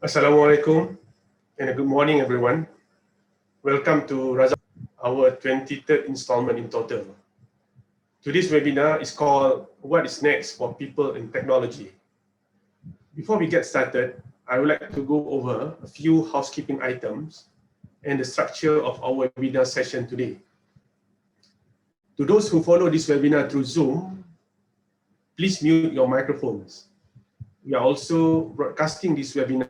Assalamualaikum and a good morning, everyone. Welcome to our 23rd installment in total. Today's webinar is called What is Next for People in Technology. Before we get started, I would like to go over a few housekeeping items and the structure of our webinar session today. To those who follow this webinar through Zoom, please mute your microphones. We are also broadcasting this webinar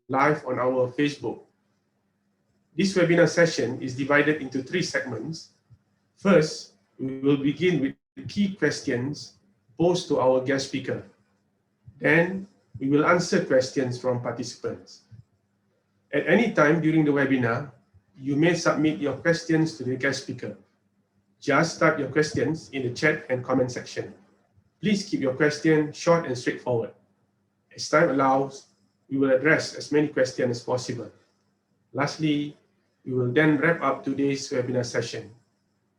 live on our Facebook. This webinar session is divided into 3 segments. First, we will begin with the key questions posed to our guest speaker. Then, we will answer questions from participants. At any time during the webinar, you may submit your questions to the guest speaker. Just type your questions in the chat and comment section. Please keep your question short and straightforward. As time allows, we will address as many questions as possible. Lastly, we will then wrap up today's webinar session.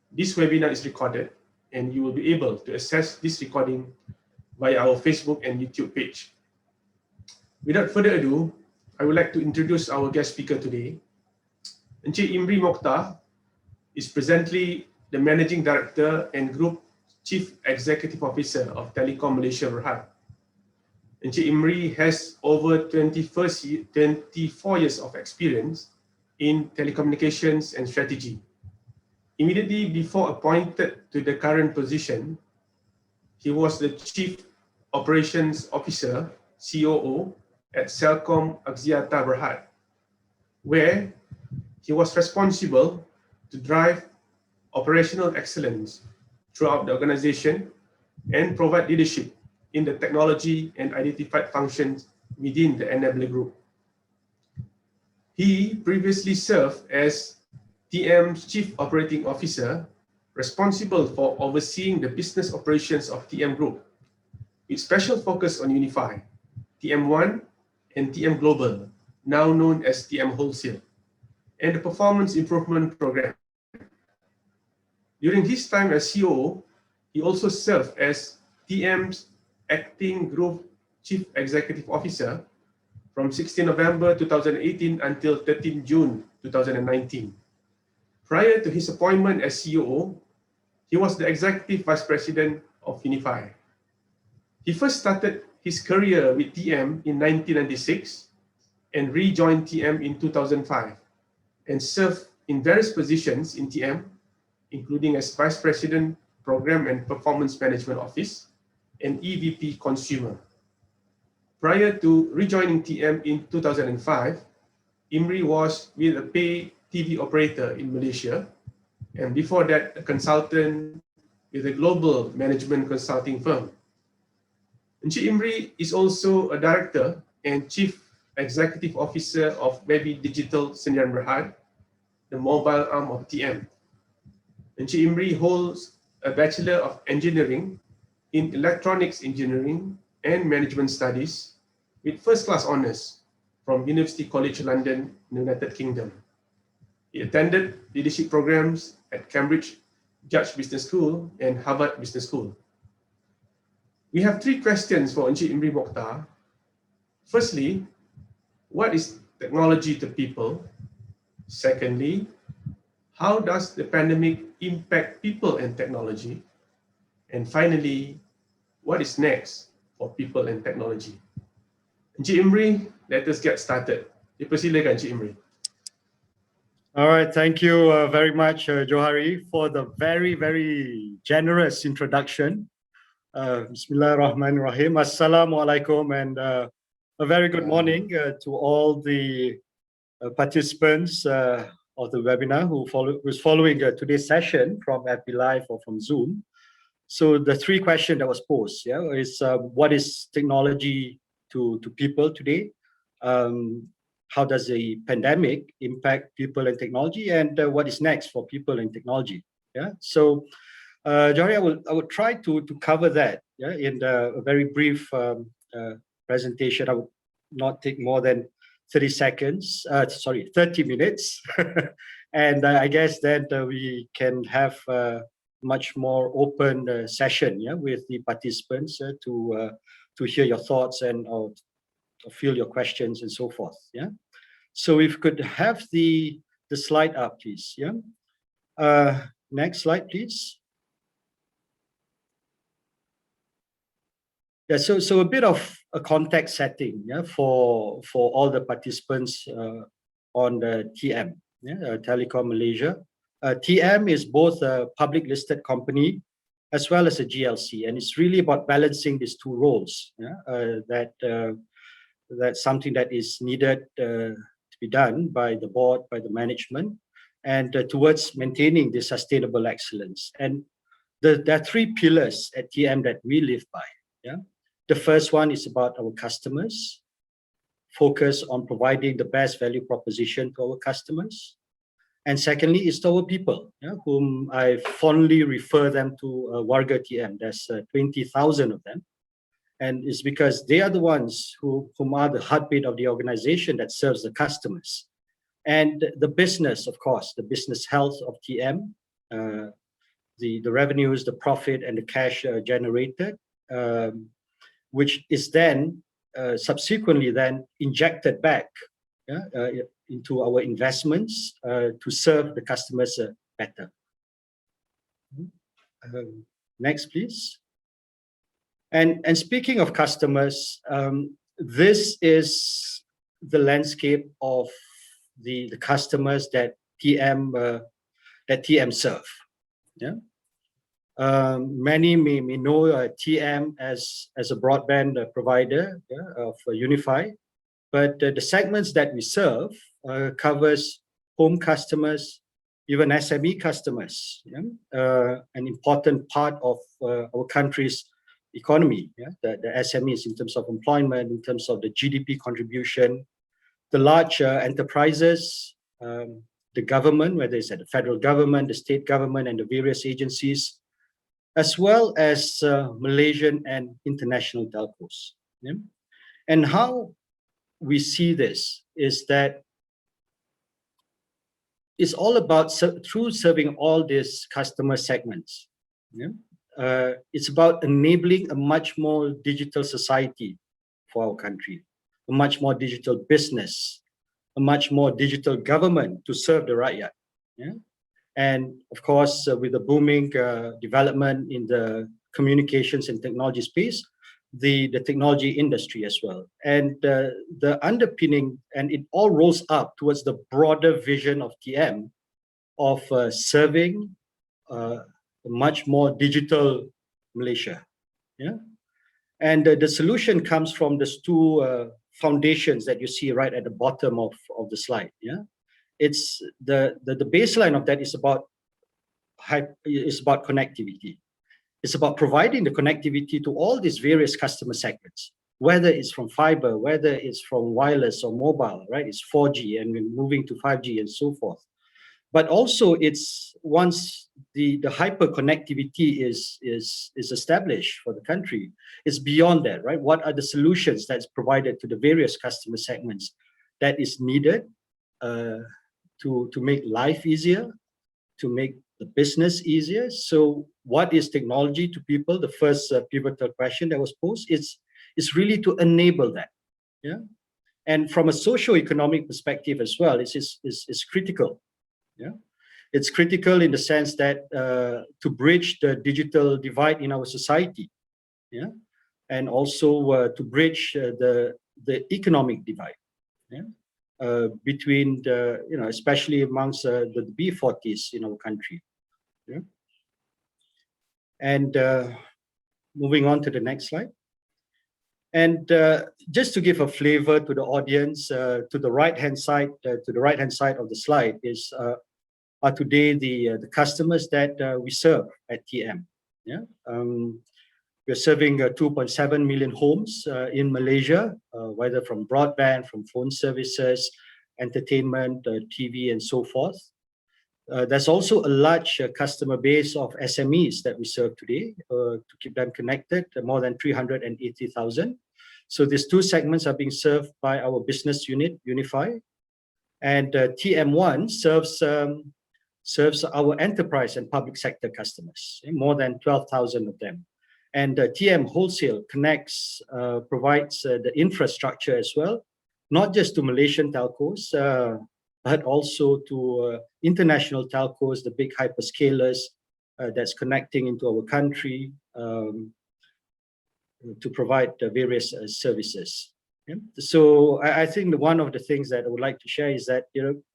This webinar is recorded, and you will be able to access this recording via our Facebook and YouTube page. Without further ado, I would like to introduce our guest speaker today. Encik Imri Mokhtar is presently the Managing Director and Group Chief Executive Officer of Telecom Malaysia Berhad. Encik Imri has over 24 years of experience in telecommunications and strategy. Immediately before appointed to the current position, he was the Chief Operations Officer, COO, at Telecom Berhad, where he was responsible to drive operational excellence throughout the organization and provide leadership in the technology and identified functions within the enabler group. He previously served as TM's Chief Operating Officer, responsible for overseeing the business operations of TM Group, with special focus on Unify, TM1, and TM Global, now known as TM Wholesale, and the Performance Improvement Program. During his time as COO, he also served as TM's Acting Group Chief Executive Officer from 16 November 2018 until 13 June 2019. Prior to his appointment as COO, he was the Executive Vice President of Unify. He first started his career with TM in 1996 and rejoined TM in 2005 and served in various positions in TM, including as Vice President, Program and Performance Management Office, and EVP Consumer. Prior to rejoining TM in 2005, Imri was with a pay TV operator in Malaysia, and before that, a consultant with a global management consulting firm. Encik Imri is also a director and chief executive officer of Baby Digital Sdn Berhad, the mobile arm of TM. Encik Imri holds a Bachelor of Engineering in Electronics Engineering and Management Studies with first-class honours from University College London, United Kingdom. He attended leadership programs at Cambridge Judge Business School and Harvard Business School. We have 3 questions for Encik Imri Mokhtar. Firstly, what is technology to people? Secondly, how does the pandemic impact people and technology? And finally, what is next for people and technology? Encik Imri, let us get started. Dipersilakan Encik Imri. All right, thank you very much, Johari, for the very, very generous introduction. Bismillahirrahmanirrahim. Assalamualaikum, and a very good morning to all the participants of the webinar who's following today's session from FB Live or from Zoom. So the 3 questions that was posed, is what is technology to people today? How does the pandemic impact people and technology? And what is next for people and technology? So Johari, I will try to cover that in a very brief presentation. I will not take more than 30 minutes. And I guess that we can have a much more open session with the participants to hear your thoughts and field your questions and so forth. Yeah. So if we could have the slide up, please. Yeah. Next slide, please. Yeah, so a bit of a context setting, yeah, for all the participants on the TM, yeah, Telecom Malaysia. TM is both a public listed company as well as a GLC, and it's really about balancing these two roles. Yeah, that's something that is needed to be done by the board, by the management, and towards maintaining the sustainable excellence. And there are three pillars at TM that we live by. Yeah. The first one is about our customers, focus on providing the best value proposition to our customers. And secondly, is to our people, yeah, whom I fondly refer them to Warga TM. There's 20,000 of them. And it's because they are the ones whom are the heartbeat of the organization that serves the customers. And the business, of course, the business health of TM, the revenues, the profit, and the cash generated, which is then subsequently then injected back, yeah, into our investments to serve the customers better. Next, please. And speaking of customers, this is the landscape of the customers that TM serve. Yeah. Many may know TM as a broadband provider, yeah, of Unify, but the segments that we serve covers home customers, even SME customers, yeah? An important part of our country's economy, yeah? The SMEs in terms of employment, in terms of the GDP contribution, the large enterprises, the government, whether it's at the federal government, the state government, and the various agencies, as well as Malaysian and international telcos. Yeah? And how we see this is that it's all about through serving all these customer segments. Yeah? It's about enabling a much more digital society for our country, a much more digital business, a much more digital government to serve the rakyat. Yeah? And of course, with the booming development in the communications and technology space, the technology industry as well. And the underpinning, and it all rolls up towards the broader vision of TM of serving a much more digital Malaysia. Yeah. And the solution comes from these two foundations that you see right at the bottom of the slide. Yeah. It's the baseline of that is about connectivity. It's about providing the connectivity to all these various customer segments, whether it's from fiber, whether it's from wireless or mobile, right? It's 4G and we're moving to 5G and so forth. But also, it's once the hyper connectivity is established for the country, it's beyond that, right? What are the solutions that's provided to the various customer segments that is needed to make life easier, to make the business easier? So what is technology to people? The first pivotal question that was posed is really to enable that. Yeah. And from a socio-economic perspective as well, it's critical. Yeah. It's critical in the sense that to bridge the digital divide in our society. Yeah. And also to bridge the economic divide. Yeah. Between the, especially amongst the B40s in our country. Yeah. And moving on to the next slide. And just to give a flavor to the audience, to the right-hand side of the slide are today the customers that we serve at TM. Yeah. We're serving 2.7 million homes in Malaysia, whether from broadband, from phone services, entertainment, TV, and so forth. There's also a large customer base of SMEs that we serve today to keep them connected, more than 380,000. So these two segments are being served by our business unit, Unify. And TM1 serves our enterprise and public sector customers, more than 12,000 of them. And TM Wholesale connects, provides the infrastructure as well, not just to Malaysian telcos, but also to international telcos, the big hyperscalers that's connecting into our country to provide various services. Yeah. So I think one of the things that I would like to share is that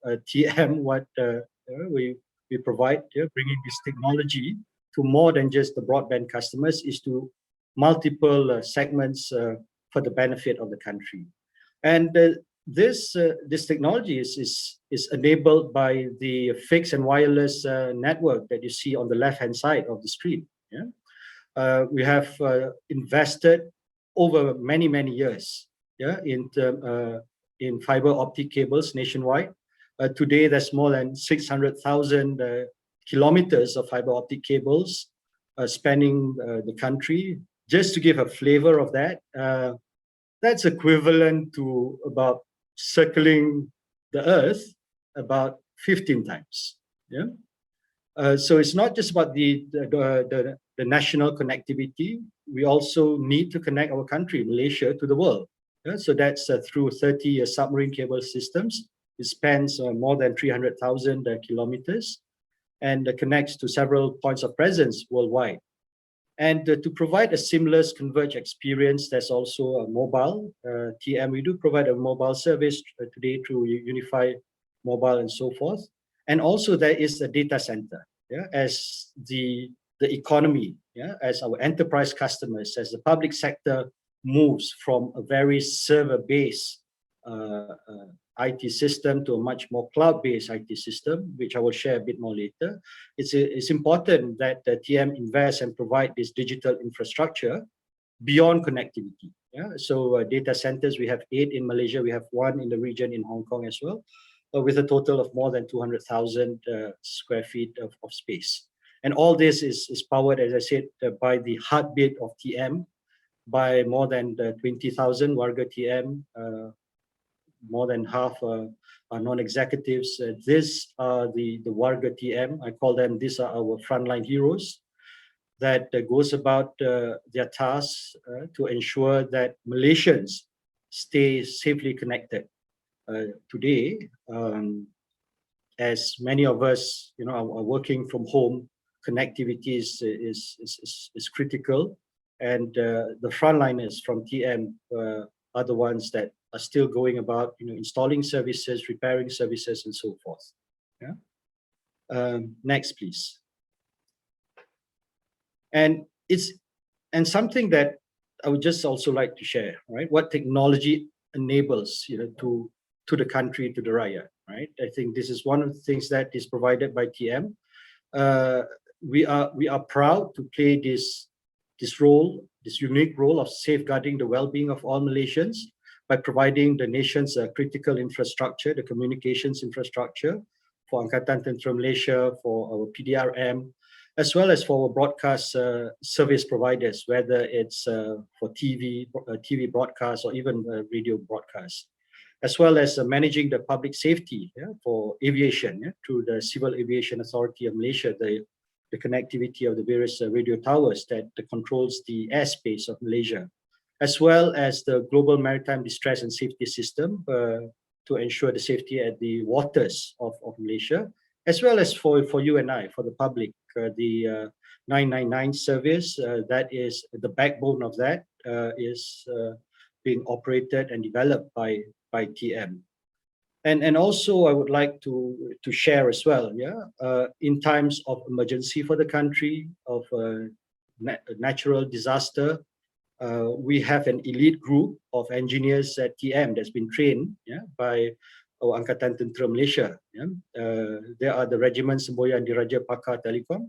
TM, what we provide, bringing this technology to more than just the broadband customers, is to multiple segments for the benefit of the country. And this technology is enabled by the fixed and wireless network that you see on the left-hand side of the screen. Yeah? We have invested over many years, in fiber optic cables nationwide. Today, there's more than 600,000 kilometers of fiber optic cables spanning the country. Just to give a flavor of that, that's equivalent to about circling the Earth about 15 times. Yeah. So it's not just about the national connectivity. We also need to connect our country, Malaysia, to the world. Yeah? So that's through 30 submarine cable systems. It spans more than 300,000 kilometers and connects to several points of presence worldwide. And to provide a seamless converged experience, there's also a mobile. TM, we do provide a mobile service today through Unified Mobile and so forth. And also there is a data center, as the economy, as our enterprise customers, as the public sector moves from a very server-based IT system to a much more cloud-based IT system, which I will share a bit more later. It's important that the TM invest and provide this digital infrastructure beyond connectivity. Yeah? So data centers, we have 8 in Malaysia. We have 1 in the region in Hong Kong as well, with a total of more than 200,000 square feet of space. And all this is powered, as I said, by the heartbeat of TM, by more than 20,000 Warga TM, more than half are non-executives. These are the Warga TM. I call them, these are our frontline heroes that goes about their tasks to ensure that Malaysians stay safely connected. Today, as many of us are working from home, connectivity is critical. And the frontliners from TM are the ones that are still going about, installing services, repairing services, and so forth. Yeah. Next, please. And something that I would just also like to share, right? What technology enables, to the country, to the Raya, right? I think this is one of the things that is provided by TM. We are proud to play this role, this unique role of safeguarding the well-being of all Malaysians by providing the nation's critical infrastructure, the communications infrastructure for Angkatan Tentera Malaysia, for our PDRM, as well as for our broadcast service providers, whether it's for TV broadcast or even radio broadcast, as well as managing the public safety for aviation through the Civil Aviation Authority of Malaysia, the connectivity of the various radio towers that controls the airspace of Malaysia, as well as the Global Maritime Distress and Safety System to ensure the safety at the waters of Malaysia, as well as for you and I, for the public, the 999 service, that is the backbone of that, is being operated and developed by TM. And also I would like to share as well, in times of emergency for the country, of natural disaster, we have an elite group of engineers at TM that's been trained by our Angkatan Tentera Malaysia. There are the Regiment Semboyan Diraja Pakar Telekom,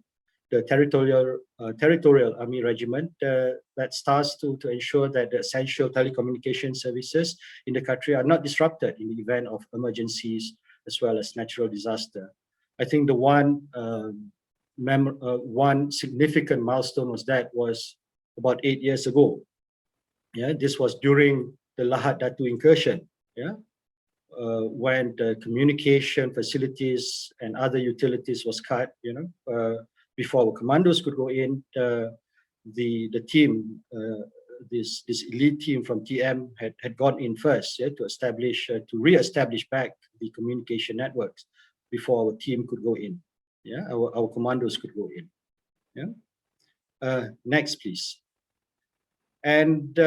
the Territorial Army Regiment that starts to ensure that the essential telecommunication services in the country are not disrupted in the event of emergencies as well as natural disaster. I think the one significant milestone was about 8 years ago. This was during the Lahad Datu incursion. When the communication facilities and other utilities was cut, before our commandos could go in, the team, this elite team from TM had gone in first, yeah, to re-establish back the communication networks before our team could go in. Yeah, our commandos could go in. Yeah. Next, please. And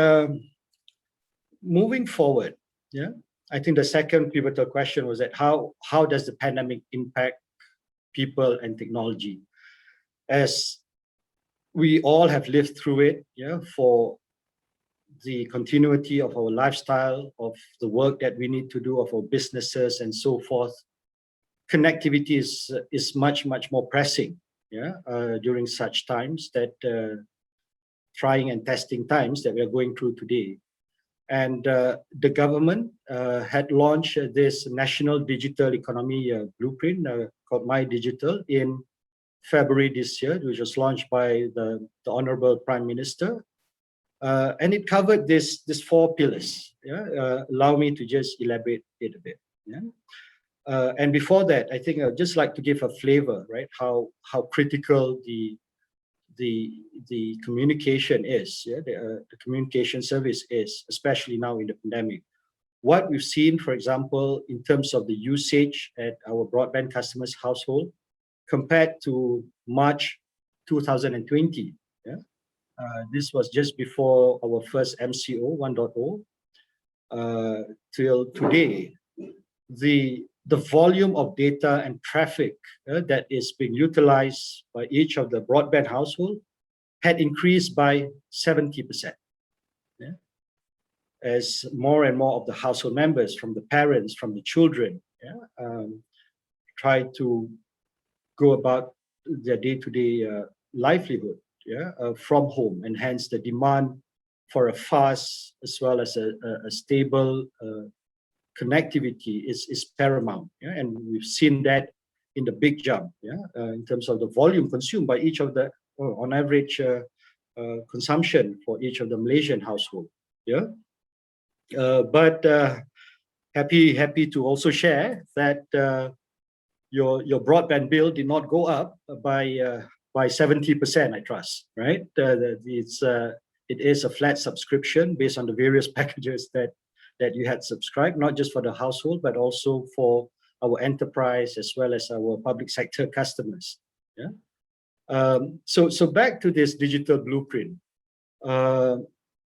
moving forward, yeah, I think the second pivotal question was that how does the pandemic impact people and technology? As we all have lived through it, yeah, for the continuity of our lifestyle, of the work that we need to do, of our businesses and so forth, connectivity is much more pressing, yeah, during such times that trying and testing times that we are going through today. And the government had launched this National Digital Economy Blueprint called My Digital in February this year, which was launched by the Honorable Prime Minister. And it covered these four pillars. Yeah? Allow me to just elaborate it a bit. Yeah? And before that, I think I'd just like to give a flavor, right? How critical the communication is, yeah? The communication service is, especially now in the pandemic. What we've seen, for example, in terms of the usage at our broadband customers' household, compared to March 2020, yeah? This was just before our first MCO 1.0, till today. The volume of data and traffic that is being utilized by each of the broadband household had increased by 70%. Yeah? As more and more of the household members, from the parents, from the children, yeah, try to go about their day-to-day livelihood, yeah, from home, and hence the demand for a fast as well as a stable connectivity is paramount, yeah? And we've seen that in the big jump, yeah, in terms of the volume consumed by each of the, on average, consumption for each of the Malaysian household, yeah. But happy to also share that your broadband bill did not go up by 70%, I trust, right? It is a flat subscription based on the various packages that you had subscribed, not just for the household, but also for our enterprise as well as our public sector customers. Yeah. So back to this digital blueprint.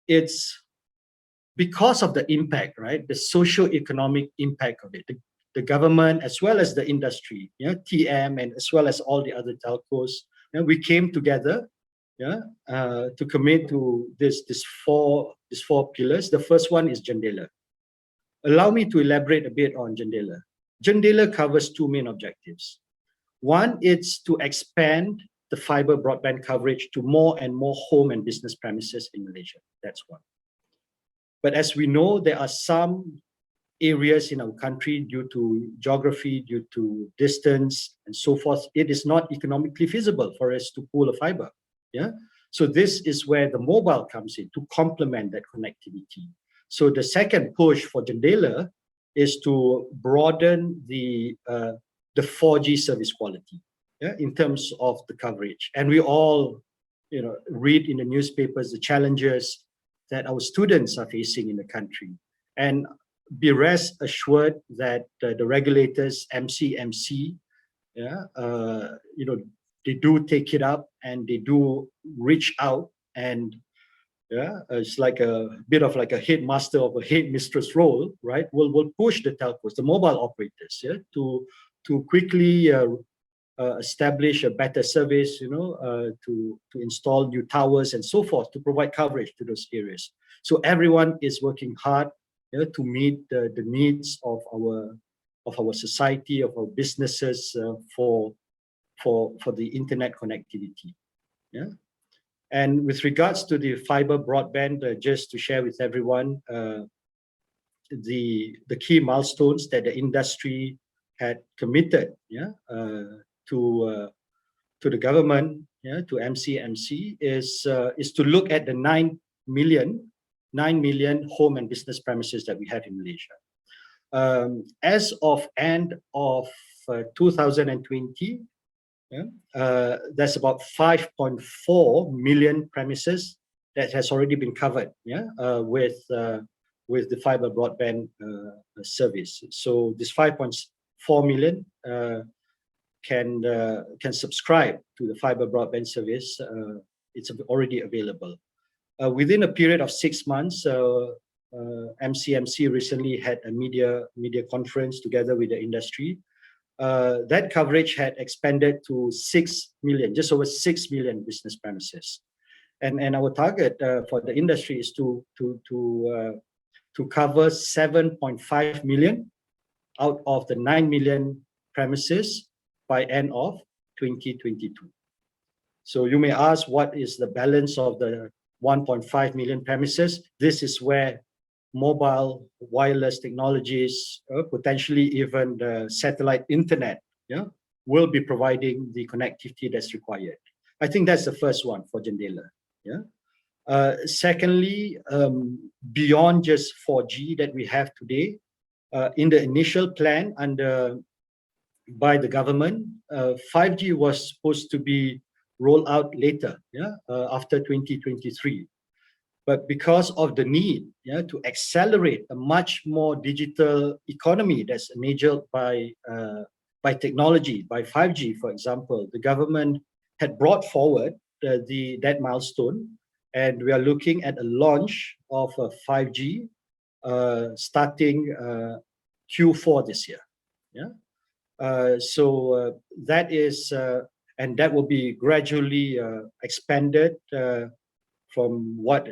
It's because of the impact, right? The socio-economic impact of it. The government as well as the industry, yeah, TM, and as well as all the other telcos, yeah, we came together, yeah, to commit to these four pillars. The first one is Jendela. Allow me to elaborate a bit on Jendela. Jendela covers two main objectives. One is to expand the fiber broadband coverage to more and more home and business premises in Malaysia. That's one. But as we know, there are some areas in our country, due to geography, due to distance and so forth, it is not economically feasible for us to pull a fiber. Yeah. So this is where the mobile comes in to complement that connectivity. So the second push for Jendela is to broaden the 4G service quality, yeah, in terms of the coverage. And we all, read in the newspapers the challenges that our students are facing in the country. And be rest assured that the regulators, MCMC, yeah, they do take it up and they do reach out, and yeah, it's like a bit of like a headmaster of a headmistress role, right? We'll push the telcos, the mobile operators, yeah, to quickly establish a better service, to install new towers and so forth to provide coverage to those areas. So everyone is working hard, yeah, to meet the needs of our society, of our businesses, for the internet connectivity. Yeah. And with regards to the fiber broadband, just to share with everyone, the key milestones that the industry had committed, yeah, to the government, yeah, to MCMC, is to look at the 9 million home and business premises that we have in Malaysia. As of end of 2020, Yeah? That's about 5.4 million premises that has already been covered, yeah, with the fiber broadband service. So this 5.4 million can subscribe to the fiber broadband service. It's already available. Within a period of 6 months, MCMC recently had a media conference together with the industry. That coverage had expanded to 6 million, just over 6 million business premises. And our target for the industry is to cover 7.5 million out of the 9 million premises by end of 2022. So you may ask, what is the balance of the 1.5 million premises? This is where mobile wireless technologies, potentially even the satellite internet, yeah, will be providing the connectivity that's required. I think that's the first one for Jendela. Yeah. Secondly, beyond just 4G that we have today, in the initial plan by the government, 5G was supposed to be rolled out later, yeah, after 2023. But because of the need, yeah, to accelerate a much more digital economy that's enabled by technology, by 5G, for example, the government had brought forward that milestone, and we are looking at a launch of 5G starting Q4 this year. Yeah. So that is, and that will be gradually expanded from what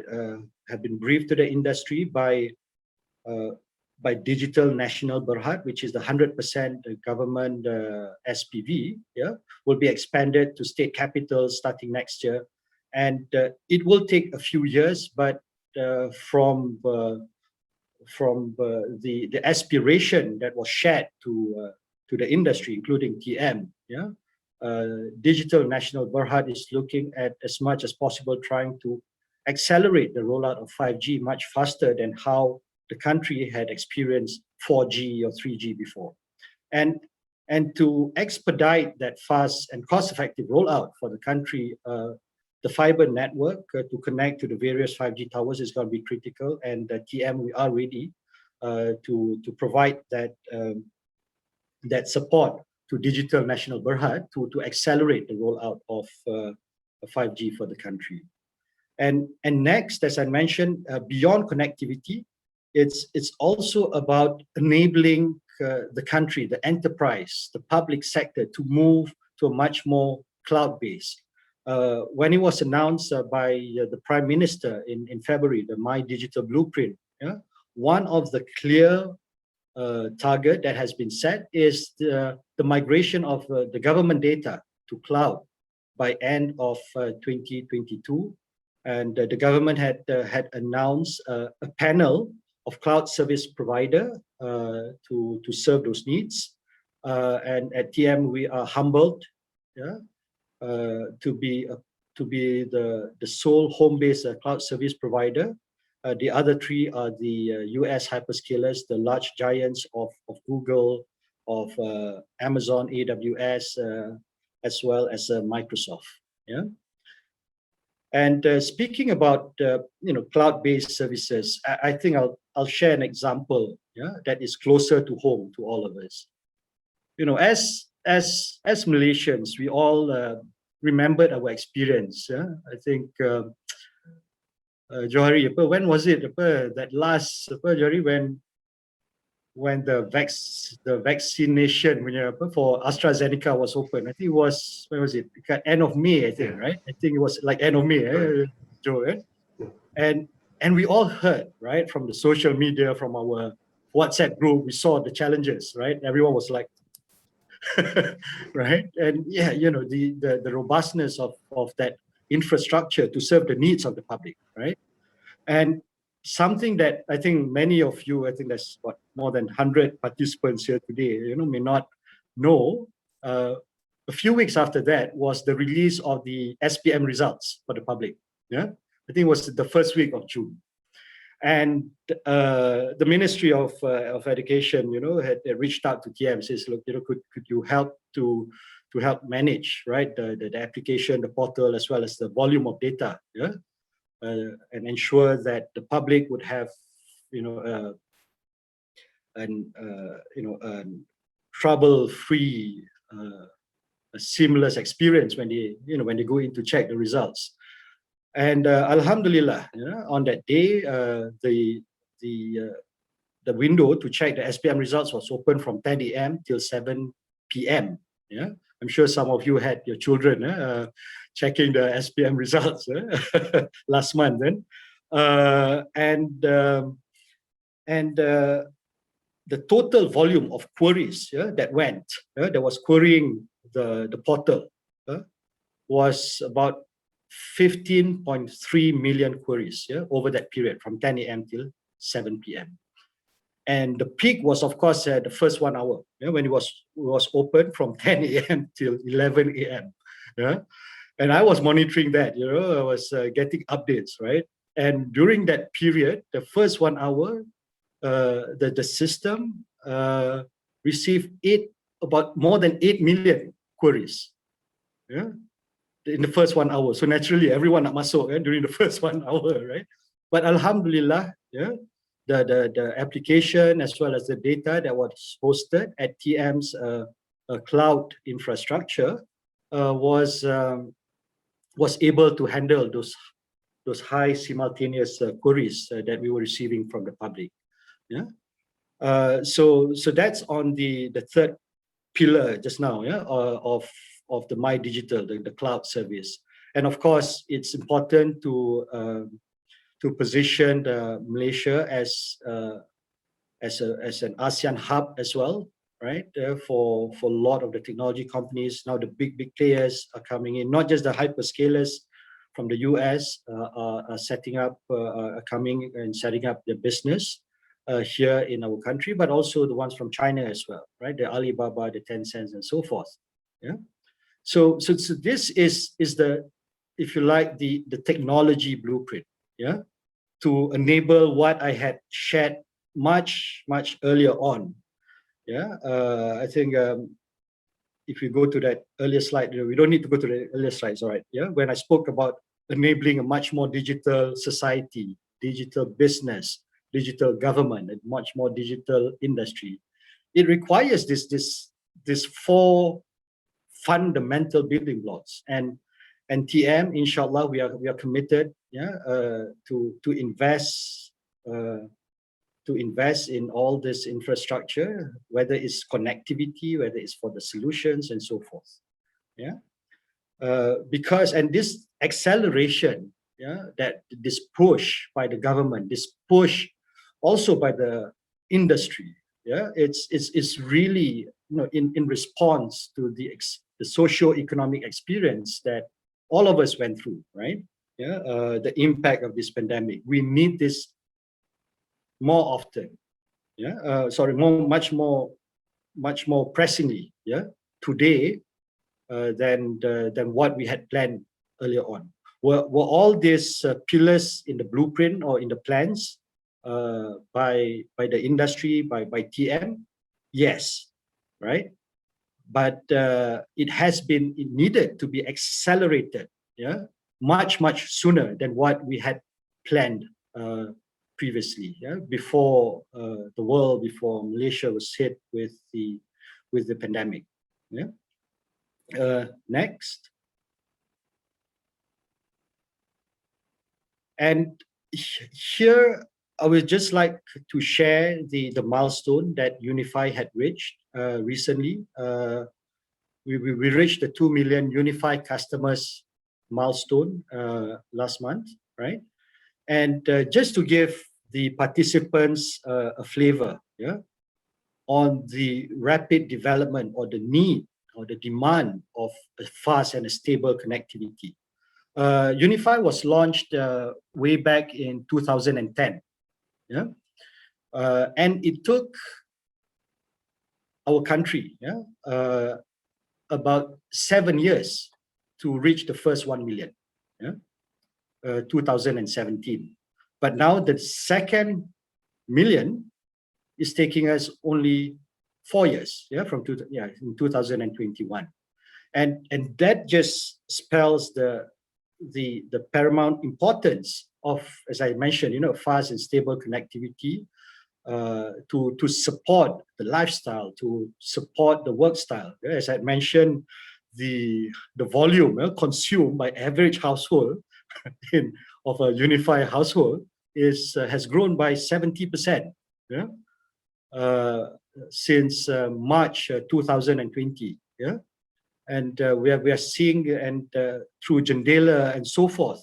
have been briefed to the industry by Digital National Berhad, which is the 100% government SPV, yeah, will be expanded to state capitals starting next year. And it will take a few years, but from the aspiration that was shared to the industry, including TM, yeah, Digital National Berhad is looking at, as much as possible, trying to accelerate the rollout of 5G much faster than how the country had experienced 4G or 3G before. And to expedite that fast and cost-effective rollout for the country, the fiber network to connect to the various 5G towers is going to be critical. And TM, we are ready to provide that support to Digital National Berhad to accelerate the rollout of 5G for the country. And next, as I mentioned, beyond connectivity, it's also about enabling the country, the enterprise, the public sector to move to a much more cloud-based. When it was announced by the Prime Minister in February, the My Digital Blueprint, yeah, one of the clear target that has been set is the migration of the government data to cloud by end of 2022. And the government had announced a panel of cloud service provider to serve those needs. And at TM, we are humbled, yeah, to be the sole home-based cloud service provider. The other three are the US hyperscalers, the large giants of Google, of Amazon, AWS, as well as Microsoft. Yeah. And speaking about cloud-based services, I think I'll share an example, yeah, that is closer to home to all of us. As Malaysians, we all remembered our experience. Yeah? I think Johari, when was it? That last Johari, when the vaccination for AstraZeneca was open. I think it was, when was it? At end of May, I think, right? I think it was like end of May, Joe. Eh? And we all heard, right, from the social media, from our WhatsApp group, we saw the challenges, right? Everyone was like, right? And yeah, the robustness of that infrastructure to serve the needs of the public, right? And something that I think many of you, I think there's more than 100 participants here today, may not know. A few weeks after that was the release of the SPM results for the public. Yeah, I think it was the first week of June, and the Ministry of Education, had reached out to TM, says, look, could you help to help manage, right, the application, the portal, as well as the volume of data, and ensure that the public would have, a trouble-free, a seamless experience when they go in to check the results. And Alhamdulillah, on that day, the window to check the SPM results was open from 10 a.m. till 7 p.m. Yeah, I'm sure some of you had your children checking the SPM results last month. Then, the total volume of queries that was querying the portal was about 15.3 million queries over that period from 10 a.m. till 7 p.m. And the peak was, of course, the first 1 hour when it was open from 10 a.m. till 11 a.m. And I was monitoring that. I was getting updates, right? And during that period, the first 1 hour, the system received about more than 8 million queries. In the first 1 hour. So naturally, everyone nak masuk during the first 1 hour, right? But Alhamdulillah, the application as well as the data that was hosted at TM's cloud infrastructure was able to handle those high simultaneous queries that we were receiving from the public. So that's on the third pillar just now, of the My Digital, the cloud service. And of course, it's important to position Malaysia as an ASEAN hub as well, right? For a lot of the technology companies, now the big players are coming in, not just the hyperscalers from the US are setting up, coming and setting up their business here in our country, but also the ones from China as well, right? The Alibaba, the Tencent, and so forth. So this is the, if you like, the technology blueprint, to enable what I had shared much earlier on. I think if you go to that earlier slide, we don't need to go to the earlier slides, all right? When I spoke about enabling a much more digital society, digital business, digital government, and much more digital industry, it requires this four fundamental building blocks. And TM, inshallah, we are committed, to invest in all this infrastructure, whether it's connectivity, whether it's for the solutions, and so forth. Because this acceleration, that this push by the government, this push also by the industry, it's really, in response to the socio-economic experience that all of us went through, right? The impact of this pandemic. We need this more often, much more pressingly, today than what we had planned earlier on. Were all these pillars in the blueprint or in the plans by the industry, by TM? Yes, right? But it needed to be accelerated, much sooner than what we had planned previously, before the world, before Malaysia was hit with the pandemic. Next. And here I would just like to share the milestone that Unify had reached recently. We reached the 2 million Unify customers milestone last month, right? And just to give the participants a flavor, on the rapid development or the need or the demand of a fast and a stable connectivity. Unify was launched way back in 2010, and it took our country about 7 years to reach the first 1 million, 2017. But now the second million is taking us only 4 years, in 2021. And that just spells the paramount importance of, as I mentioned, fast and stable connectivity to support the lifestyle, to support the work style. As I mentioned, the volume consumed by average household of a unified household has grown by 70%. Yeah. Since March 2020. Yeah. And we are seeing, and through Jendela and so forth,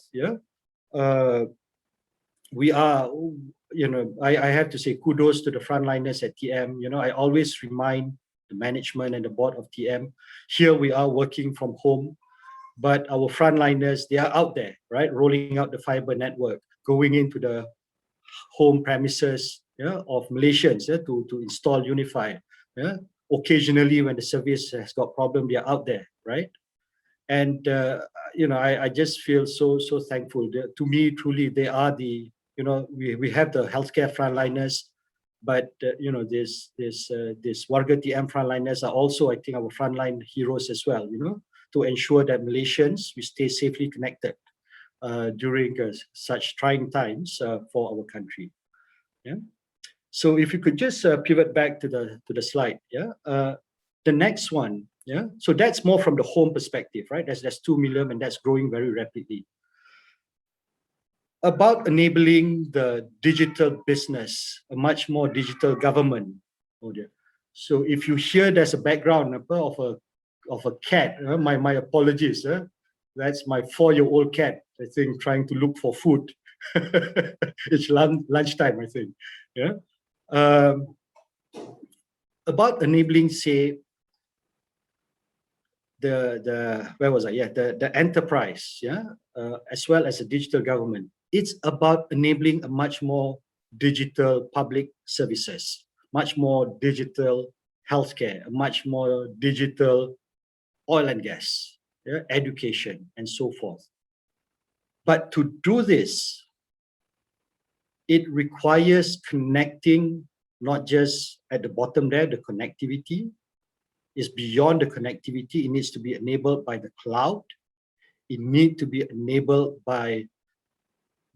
we are, I have to say kudos to the frontliners at TM. I always remind the management and the board of TM, here we are working from home, but our frontliners, they are out there, right, rolling out the fiber network, going into the home premises of Malaysians to install Unify. Occasionally, when the service has got problem, they are out there, right? And I just feel so thankful. To me, truly, they are the we have the healthcare frontliners, but this Warga TM frontliners are also, I think, our frontline heroes as well. To ensure that Malaysians we stay safely connected during such trying times for our country. Yeah. So if you could just pivot back to the slide. Yeah. The next one. Yeah. So that's more from the home perspective, right? That's 2 million, and that's growing very rapidly. About enabling the digital business, a much more digital government. So if you hear there's a background of a cat, my apologies. That's my 4-year-old cat, I think, trying to look for food. It's lunchtime, I think. Yeah. About enabling, say, where was I? Yeah, the enterprise, as well as the digital government. It's about enabling a much more digital public services, much more digital healthcare, much more digital oil and gas, education, and so forth. But to do this, it requires connecting, not just at the bottom there, the connectivity is beyond the connectivity. It needs to be enabled by the cloud. It needs to be enabled by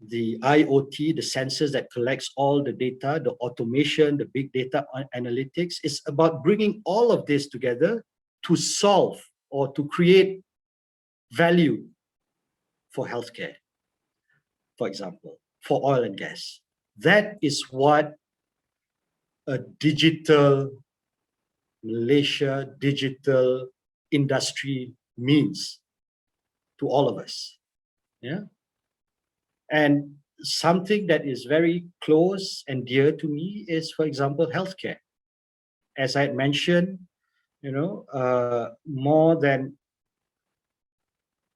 the IoT, the sensors that collects all the data, the automation, the big data analytics. It's about bringing all of this together to solve or to create value for healthcare, for example, for oil and gas. That is what a digital Malaysia, digital industry means to all of us. Yeah. And something that is very close and dear to me is, for example, healthcare. As I had mentioned, more than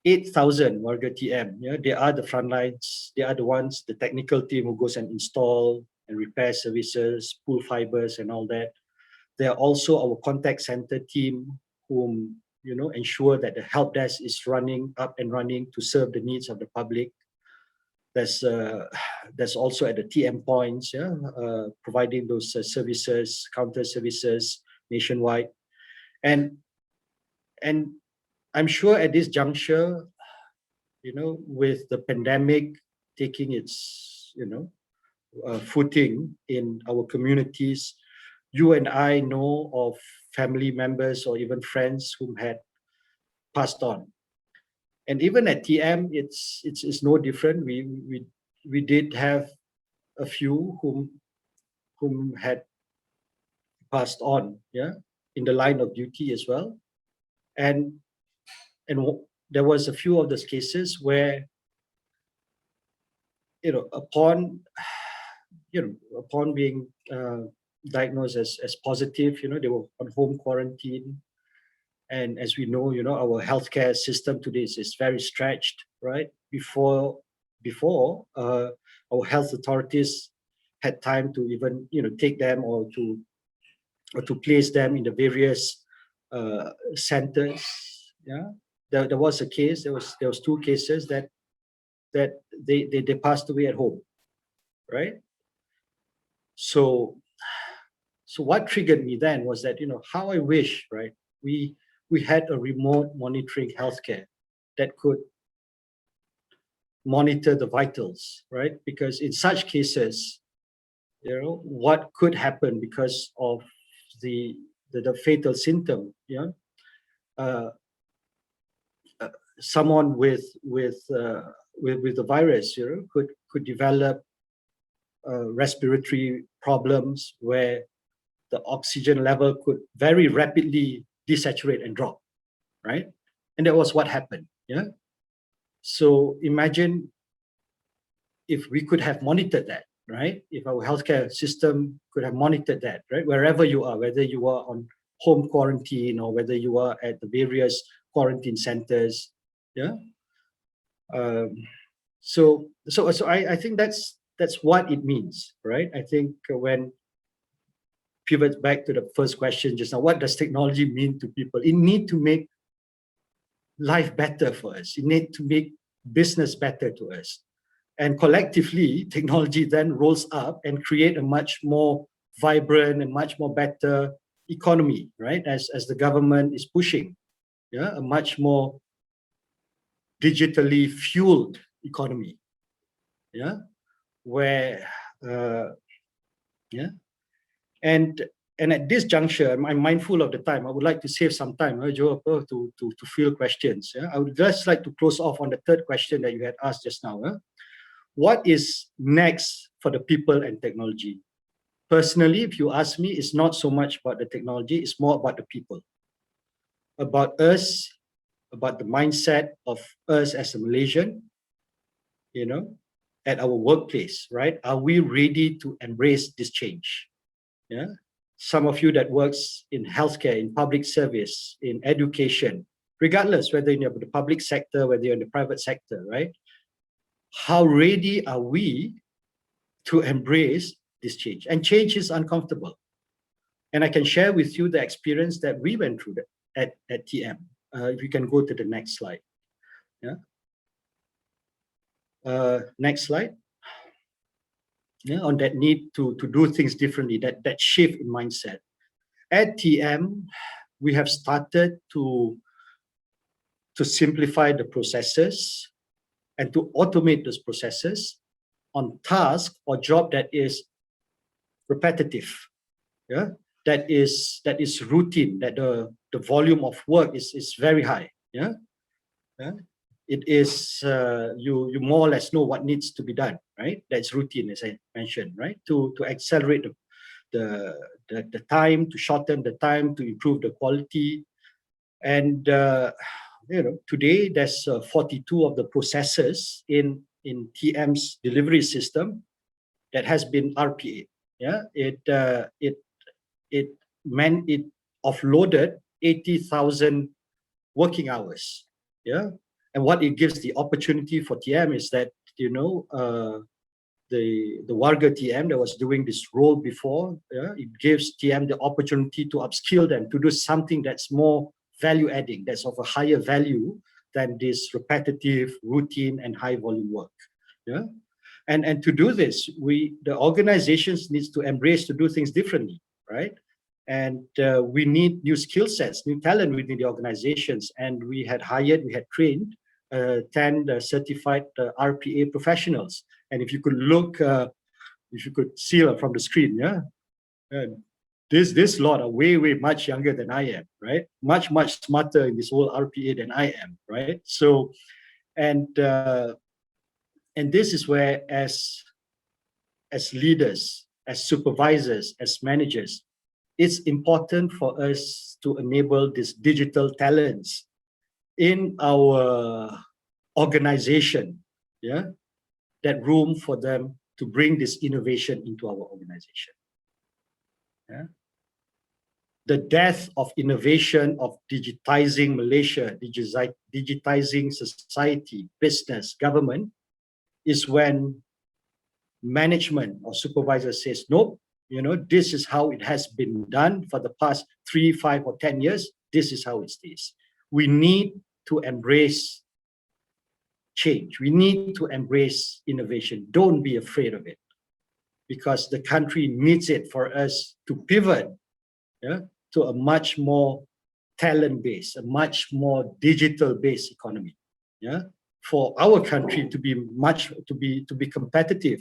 8,000 Warga TM. They are the front lines. They are the ones, the technical team who goes and install and repair services, pull fibers and all that. They are also our contact center team whom ensure that the help desk is up and running to serve the needs of the public. There's also at the TM points, providing those services, counter services nationwide, and I'm sure at this juncture, with the pandemic taking its footing in our communities, you and I know of family members or even friends whom had passed on. And even at TM, it's no different. We did have a few whom had passed on, in the line of duty as well. And there was a few of those cases where, upon being diagnosed as positive, they were on home quarantine. And as we know, our healthcare system today is very stretched, right? Before our health authorities had time to even, take them or to place them in the various centers. Yeah, there was a case. There was 2 cases that they passed away at home, right? So what triggered me then was that how I wish, right, we we had a remote monitoring healthcare that could monitor the vitals, right? Because in such cases, you know, what could happen because of the fatal symptom, uh, someone with the virus, could develop respiratory problems where the oxygen level could very rapidly desaturate and drop, right? And that was what happened. Yeah. So imagine if we could have monitored that, right? If our healthcare system could have monitored that, right? Wherever you are, whether you are on home quarantine or whether you are at the various quarantine centers, yeah. So I think that's what it means, right? I think when pivot back to the first question just now, what does technology mean to people? It need to make life better for us. It need to make business better to us. And collectively, technology then rolls up and create a much more vibrant and much more better economy, right? As the government is pushing, yeah, a much more digitally fueled economy, yeah, where, yeah, and at this juncture, I'm mindful of the time. I would like to save some time, Joe, to field questions. Yeah? I would just like to close off on the third question that you had asked just now. What is next for the people and technology? Personally, if you ask me, it's not so much about the technology, it's more about the people. About us, about the mindset of us as a Malaysian, at our workplace, right? Are we ready to embrace this change? Yeah. Some of you that works in healthcare, in public service, in education, regardless whether you're in the public sector, whether you're in the private sector, right? How ready are we to embrace this change? And change is uncomfortable. And I can share with you the experience that we went through at TM. If you can go to the next slide. Yeah. Next slide. Yeah, on that need to do things differently, that shift in mindset. At TM, we have started to simplify the processes and to automate those processes on task or job that is repetitive, yeah, that is routine, that the volume of work is very high, yeah. It is you more or less know what needs to be done, right? That's routine, as I mentioned, right? To accelerate the time, to shorten the time, to improve the quality. And today there's 42 of the processes in TM's delivery system that has been RPA. Yeah, it offloaded 80,000 working hours. Yeah. And what it gives the opportunity for TM is that, the Warga TM that was doing this role before, it gives TM the opportunity to upskill them to do something that's more value adding, that's of a higher value than this repetitive, routine, and high volume work. Yeah. And to do this, the organizations needs to embrace to do things differently, right? And we need new skill sets, new talent within the organizations. And we had trained 10 certified RPA professionals. And if you could look, if you could see from the screen, yeah, this lot are way much younger than I am, right? Much smarter in this whole RPA than I am, right? So, and this is where, as leaders, as supervisors, as managers, it's important for us to enable these digital talents in our organization, yeah, that room for them to bring this innovation into our organization. Yeah. The death of innovation, of digitizing Malaysia, digitizing society, business, government, is when management or supervisor says, nope, this is how it has been done for the past 3, 5, or 10 years. This is how it stays. We need to embrace change. We need to embrace innovation. Don't be afraid of it, because the country needs it for us to pivot, yeah, to a much more talent-based, a much more digital-based economy. Yeah, for our country to be competitive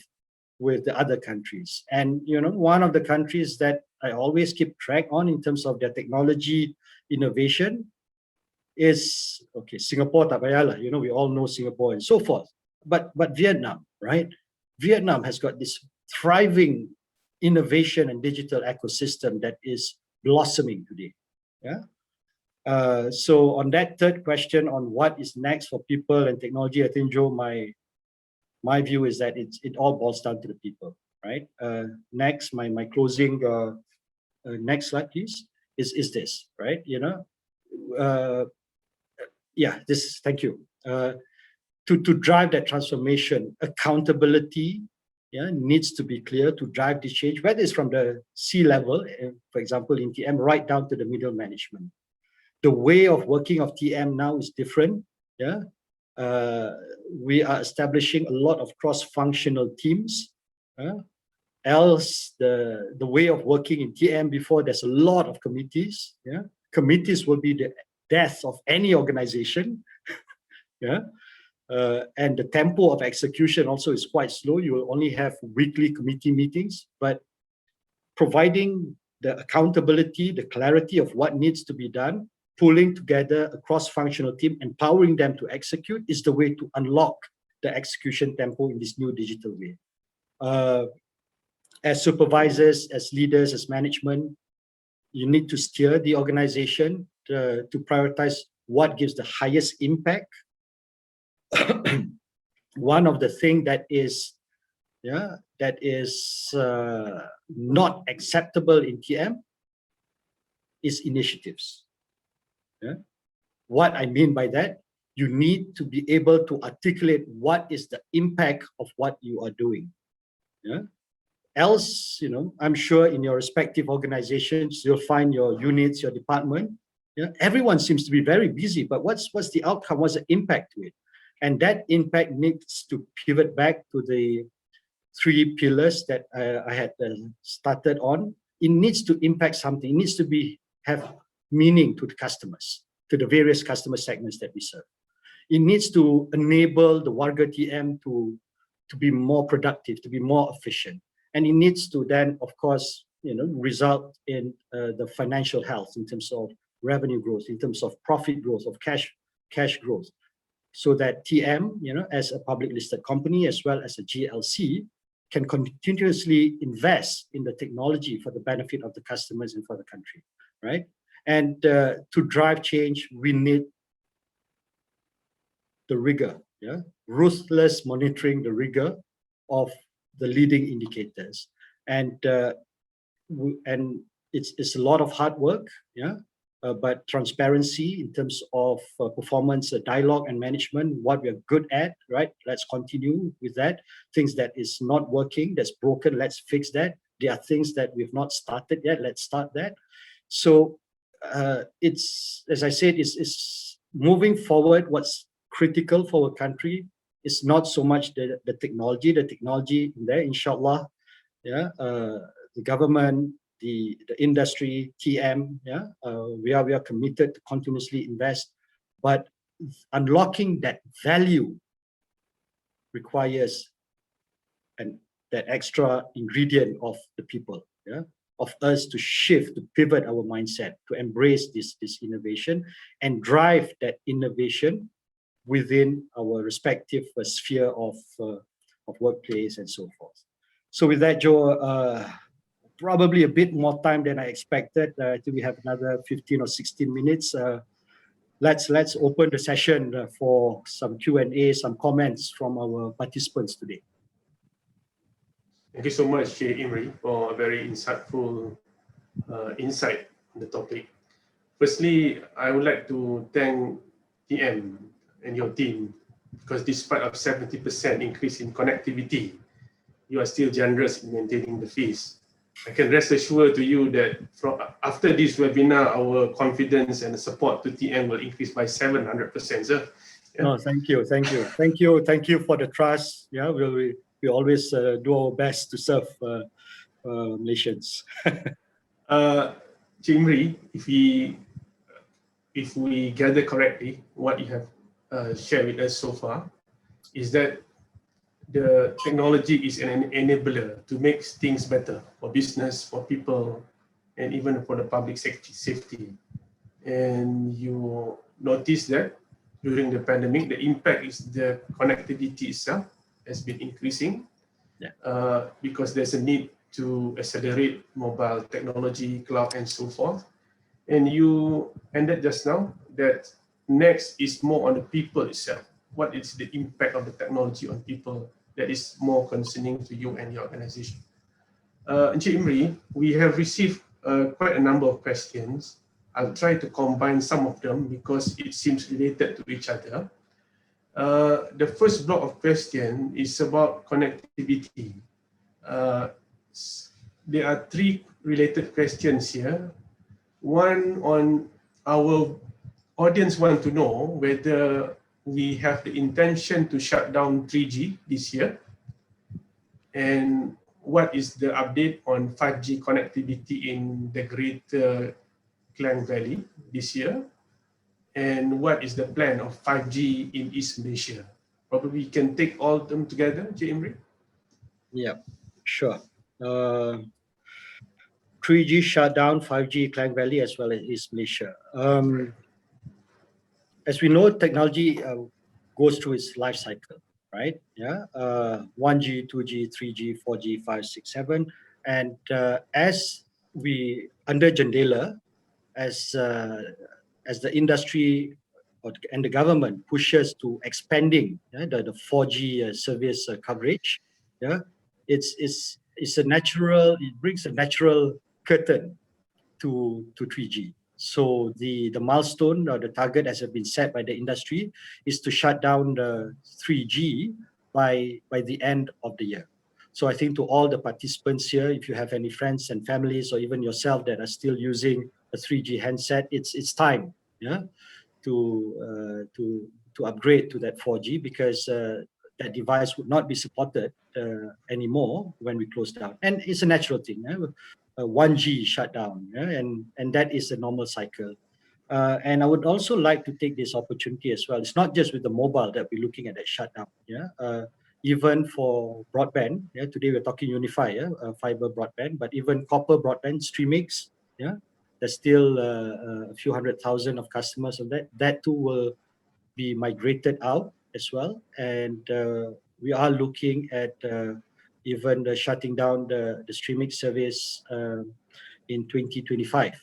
with the other countries. And one of the countries that I always keep track on in terms of their technology innovation is Singapore, tak payahlah, we all know Singapore and so forth. But Vietnam, right? Vietnam has got this thriving innovation and digital ecosystem that is blossoming today. Yeah. So on that third question on what is next for people and technology, I think, Joe, my view is that it all boils down to the people, right? Next, my closing next slide, please, is this, right? Thank you. To drive that transformation, accountability needs to be clear to drive this change, whether it's from the C-level, for example, in TM, right down to the middle management. The way of working of TM now is different. Yeah, we are establishing a lot of cross-functional teams. Else, the way of working in TM before, there's a lot of committees. Yeah, committees will be the death of any organization. Yeah. And the tempo of execution also is quite slow. You will only have weekly committee meetings, but providing the accountability, the clarity of what needs to be done, pulling together a cross-functional team, empowering them to execute is the way to unlock the execution tempo in this new digital way. As supervisors, as leaders, as management, you need to steer the organization to prioritize what gives the highest impact. One of the things that is not acceptable in TM is initiatives. Yeah? What I mean by that, you need to be able to articulate what is the impact of what you are doing. Yeah? Else, I'm sure in your respective organizations, you'll find your units, your department. Yeah? Everyone seems to be very busy, but what's the outcome? What's the impact to it? And that impact needs to pivot back to the 3 pillars that I had started on. It needs to impact something. It needs to have meaning to the customers, to the various customer segments that we serve. It needs to enable the Warga TM to be more productive, to be more efficient. And it needs to then, of course, result in the financial health in terms of revenue growth, in terms of profit growth, of cash growth. So that TM, as a public listed company, as well as a GLC, can continuously invest in the technology for the benefit of the customers and for the country, right? And to drive change, we need the rigor, ruthless monitoring, the rigor of the leading indicators, and it's a lot of hard work, but transparency in terms of performance, dialogue and management, what we are good at, right? Let's continue with that. Things that is not working, that's broken, let's fix that. There are things that we've not started yet, let's start that. So it's, as I said, it's moving forward. What's critical for our country is not so much the technology in there, inshallah. The government, the industry, TM, we are committed to continuously invest, but unlocking that value requires that extra ingredient of the people, of us to shift, to pivot our mindset, to embrace this innovation and drive that innovation within our respective sphere of workplace and so forth. So with that, Joe, probably a bit more time than I expected. I think we have another 15 or 16 minutes. Let's open the session for some Q&A, some comments from our participants today. Thank you so much, Imri, for a very insightful insight on the topic. Firstly, I would like to thank TM and your team, because despite of 70% increase in connectivity, you are still generous in maintaining the fees. I can rest assured to you that after this webinar, our confidence and support to TM will increase by 700%, sir. Yeah. No, thank you for the trust. Yeah, we always do our best to serve Malaysians. Imri, if we if we gather correctly, what you have shared with us so far is that the technology is an enabler to make things better for business, for people, and even for the public safety. And you notice that during the pandemic, the impact is the connectivity itself has been increasing because there's a need to accelerate mobile technology, cloud, and so forth. And you ended just now that next is more on the people itself. What is the impact of the technology on people that is more concerning to you and your organization? Encik Imri, we have received quite a number of questions. I'll try to combine some of them because it seems related to each other. The first block of question is about connectivity. There are three related questions here. One on our audience want to know whether we have the intention to shut down 3G this year, and what is the update on 5G connectivity in the greater Klang Valley this year, and what is the plan of 5G in East Malaysia? Probably we can take all of them together, Encik Imri. Yeah, sure. 3G shutdown, 5G Klang Valley, as well as East Malaysia. As we know, technology goes through its life cycle, right? Yeah, 1G, 2G, 3G, 4G, 5, 6, 7. And as we, under Jendela, as the industry and the government pushes to expanding the 4G service coverage, it's a natural, it brings a natural curtain to 3G. So the milestone or the target as has been set by the industry is to shut down the 3G by the end of the year. So I think to all the participants here, if you have any friends and families or even yourself that are still using a 3G handset, it's time to upgrade to that 4G because that device would not be supported anymore when we close down. And it's a natural thing. 1G shutdown, and that is a normal cycle. And I would also like to take this opportunity as well. It's not just with the mobile that we're looking at that shutdown. Even for broadband. Today we're talking Unify, fiber broadband, but even copper broadband, Streamix. There's still a few 100,000 of customers of that. That too will be migrated out as well. And we are looking at even shutting down the Streamix service in 2025.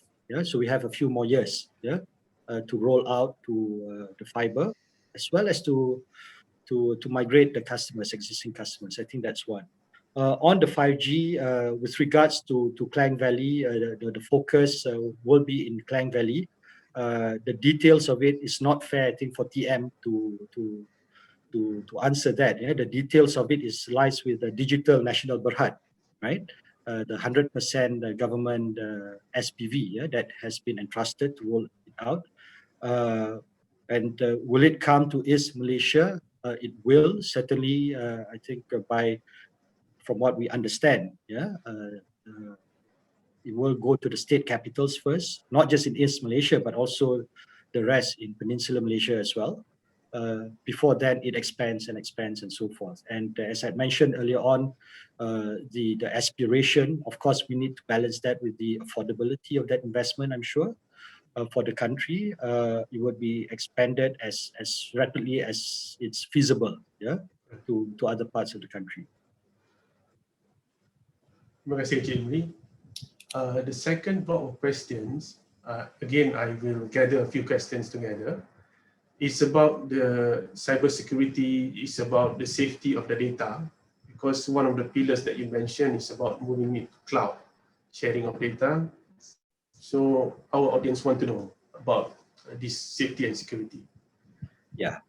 So we have a few more years to roll out to the fiber, as well as to migrate the customers, existing customers. I think that's one. On the 5G, with regards to Klang Valley, the focus will be in Klang Valley. The details of it is not fair, I think, for TM to answer that. The details of it lies with the digital national Berhad, right? The 100% government SPV that has been entrusted to roll it out. And will it come to East Malaysia? It will certainly. I think from what we understand, it will go to the state capitals first, not just in East Malaysia, but also the rest in Peninsular Malaysia as well. Before that, it expands and expands and so forth. And as I mentioned earlier on, the aspiration, of course, we need to balance that with the affordability of that investment, I'm sure. For the country, it would be expanded as rapidly as it's feasible, to other parts of the country. Terima kasih, Encik Imri. The second block of questions, again, I will gather a few questions together. It's about the cybersecurity, it's about the safety of the data, because one of the pillars that you mentioned is about moving it to cloud, sharing of data. So our audience want to know about this safety and security. Yeah,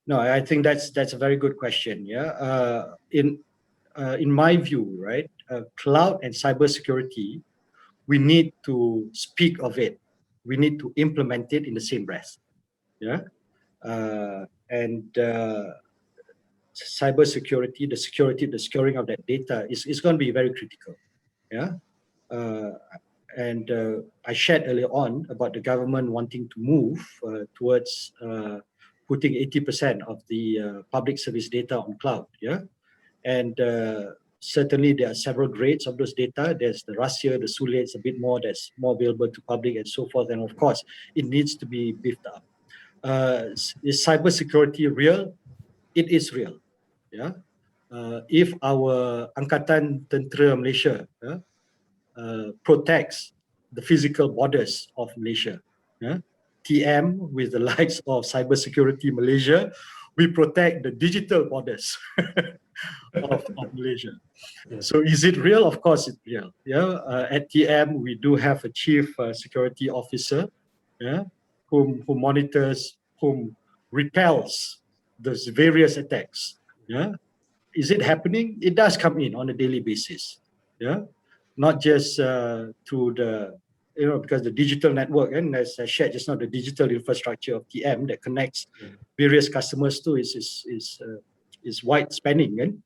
no, I think that's a very good question. In my view, right, cloud and cybersecurity, we need to speak of it. We need to implement it in the same breath. And cybersecurity, the securing of that data is going to be very critical. I shared earlier on about the government wanting to move towards putting 80% of the public service data on cloud. Yeah, and certainly there are several grades of those data. There's the Rahsia, the Sulit, it's a bit more that's more available to public and so forth. And of course, it needs to be beefed up. Is cybersecurity real? It is real. Yeah. If our Angkatan Tentera Malaysia protects the physical borders of Malaysia, TM with the likes of Cybersecurity Malaysia, we protect the digital borders of Malaysia. So is it real? Of course it's real. Yeah. At TM, we do have a chief security officer, who monitors, whom repels those various attacks. Yeah. Is it happening? It does come in on a daily basis. Yeah. Not just through the, because the digital network, and as I shared just now, the digital infrastructure of TM that connects various customers to is wide spanning. And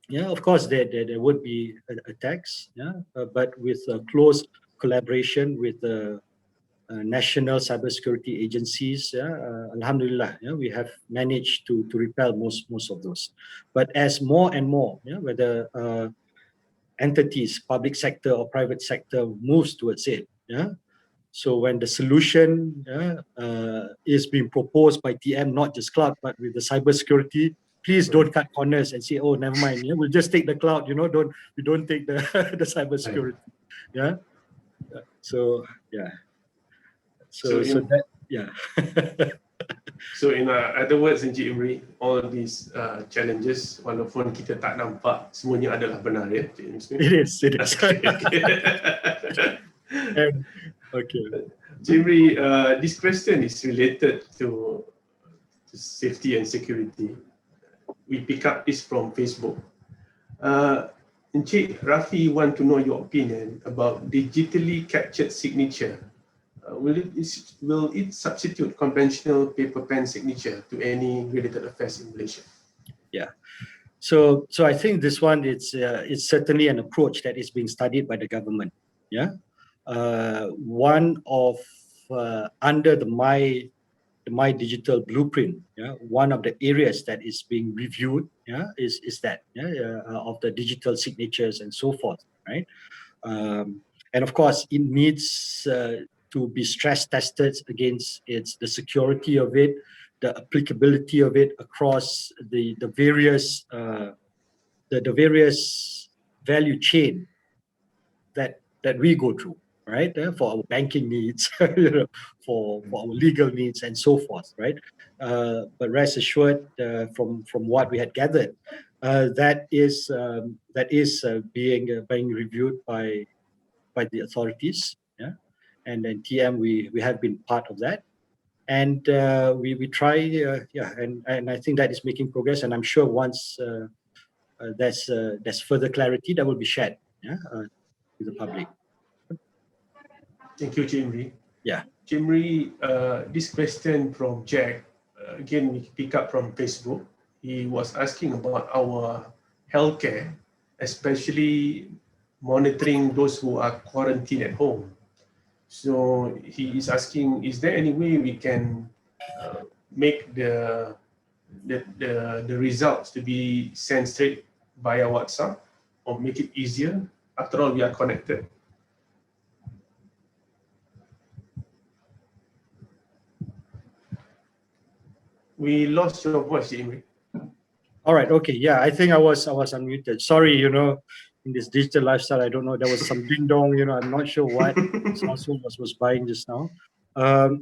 yeah, of course there would be attacks. Yeah, but with close collaboration with the national cybersecurity agencies, Alhamdulillah, we have managed to repel most of those. But as more and more, whether entities, public sector or private sector, moves towards it, so when the solution is being proposed by TM, not just cloud, but with the cybersecurity, please don't cut corners and say, oh, never mind, we'll just take the cloud, we don't take the the cybersecurity. Yeah. So yeah. So that, yeah. So in other words, Encik Imri, all these challenges, walaupun kita tak nampak, semuanya adalah benar, ya? It is. Okay. Encik Imri, this question is related to safety and security. We pick up this from Facebook. Encik Rafi want to know your opinion about digitally captured signature. Will it substitute conventional paper pen signature to any related affairs in Malaysia? Yeah. So I think this one it's certainly an approach that is being studied by the government. Yeah. One of under the My Digital Blueprint, one of the areas that is being reviewed, is that of the digital signatures and so forth, right? And of course, it needs to be stress tested against the security of it, the applicability of it across the various value chain that we go through, right? For our banking needs, for our legal needs and so forth, right? But rest assured, from what we had gathered, that is being reviewed by the authorities, and then TM we have been part of that, and we try, and I think that is making progress, and I'm sure once there's further clarity that will be shared, with the public. Thank you, Imri. Yeah. Imri, this question from Jack, again we pick up from Facebook. He was asking about our healthcare, especially monitoring those who are quarantined at home. So he is asking, is there any way we can make the results to be sent straight via WhatsApp, or make it easier? After all, we are connected. We lost your voice, Imri. All right. Okay. Yeah, I think I was unmuted. Sorry, in this digital lifestyle, I don't know. There was some ding dong. I'm not sure what Samsung was buying just now. As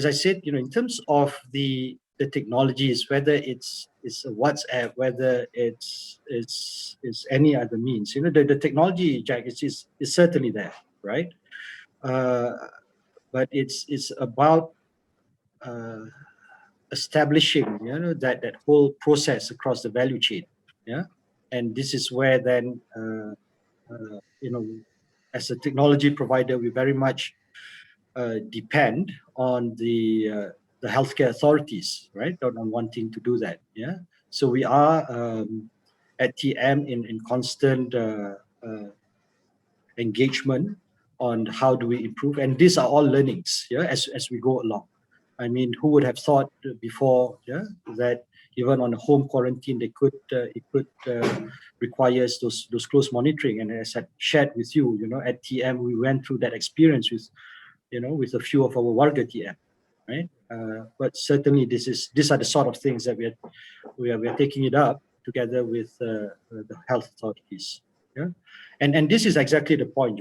I said, in terms of the technologies, whether it's a WhatsApp, whether it's any other means, the technology, Jack, is certainly there, right? But it's about establishing, that whole process across the value chain, and this is where then, as a technology provider, we very much depend on the healthcare authorities, right, on wanting to do that. So we are at TM in constant engagement on how do we improve. And these are all learnings, yeah, as we go along. I mean, who would have thought before, yeah, that even on a home quarantine, it could requires those close monitoring. And as I shared with you, at TM, we went through that experience with a few of our warga TM, right? But certainly, these are the sort of things that we are taking it up together with the health authorities. Yeah, and this is exactly the point,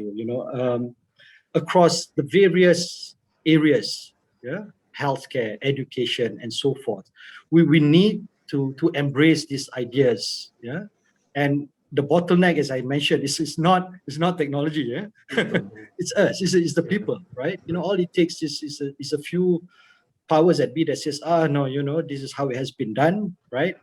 across the various areas, yeah, healthcare, education, and so forth. We need to embrace these ideas, yeah. And the bottleneck, as I mentioned, is not technology, yeah. It's us, it's the people, right? All it takes is a few powers that be that says, no, this is how it has been done, right?